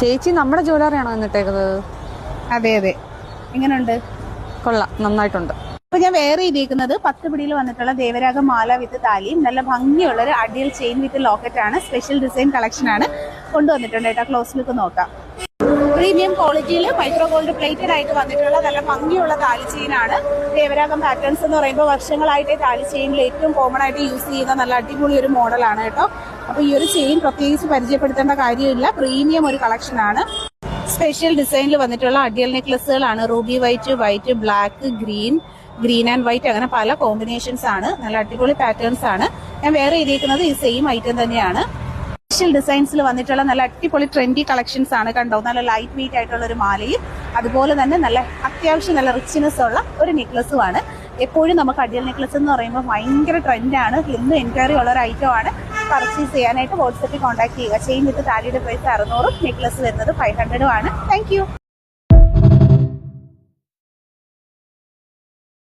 ചേച്ചി നമ്മുടെ ജ്വല്ലറിയാണോ എന്നിട്ടേക്കുന്നത്? അതെ അതെ. എങ്ങനെയുണ്ട്? കൊള്ളാം, നന്നായിട്ടുണ്ട്. അപ്പൊ ഞാൻ വേറെ ഇരിക്കുന്നത് 10 പിടിയിൽ വന്നിട്ടുള്ള ദേവരാഗം മാല വിത്ത് താലിയും നല്ല ഭംഗിയുള്ള ഒരു അടിയൽ ചെയിൻ വിത്ത് ലോക്കറ്റ് ആണ്. സ്പെഷ്യൽ ഡിസൈൻ കളക്ഷൻ ആണ് കൊണ്ടുവന്നിട്ടുണ്ട് കേട്ടോ. ക്ലോസ് ലുക്ക് നോക്കാം. പ്രീമിയം ക്വാളിറ്റിയിൽ മൈക്രോ ഗോൾഡ് പ്ലേറ്റഡ് ആയിട്ട് വന്നിട്ടുള്ള നല്ല ഭംഗിയുള്ള താലി ചെയിൻ ആണ്. ദേവരാഗം പാറ്റേൺസ് എന്ന് പറയുമ്പോൾ വർഷങ്ങളായിട്ട് താലി ചെയിനിൽ ഏറ്റവും കോമൺ ആയിട്ട് യൂസ് ചെയ്യുന്ന നല്ല അടിപൊളി ഒരു മോഡലാണ് കേട്ടോ. അപ്പൊ ഈ ഒരു ചെയിൻ പ്രത്യേകിച്ച് പരിചയപ്പെടുത്തേണ്ട കാര്യമില്ല, പ്രീമിയം ഒരു കളക്ഷൻ ആണ്. സ്പെഷ്യൽ ഡിസൈനിൽ വന്നിട്ടുള്ള അഡിയൽ നെക്ലസുകളാണ്. Ruby white, white, black, green and white, അങ്ങനെ പല കോമ്പിനേഷൻസ് ആണ്. നല്ല അടിപൊളി പാറ്റേൺസ് ആണ്. ഞാൻ വേറെ ചെയ്തിരിക്കുന്നത് ഈ സെയിം ഐറ്റം തന്നെയാണ്. സ്പെഷ്യൽ ഡിസൈൻസിൽ വന്നിട്ടുള്ള നല്ല അടിപൊളി ട്രെൻഡി കളക്ഷൻസ് ആണ്. കണ്ടോ, നല്ല ലൈറ്റ് വെയിറ്റ് ആയിട്ടുള്ള ഒരു മാലയും അതുപോലെ തന്നെ നല്ല അത്യാവശ്യം നല്ല റിച്ച്നെസ് ഉള്ള ഒരു നെക്ലസുമാണ്. എപ്പോഴും നമുക്ക് അഡിയൽ നെക്ലസ് എന്ന് പറയുമ്പോൾ ഭയങ്കര ട്രെൻഡാണ്. എന്നും എൻക്വയറി ഉള്ള ഒരു ഐറ്റം ആണ്. പർച്ചേസ് ചെയ്യാനായിട്ട് വാട്സ്ആപ്പിൽ കോൺടാക്ട് ചെയ്യുക. ചെയിൻ വിത്ത് താലിയുടെ പ്രൈസ് 600, നെക്ലസ് വരുന്നത് 500 ആണ്. Thank you.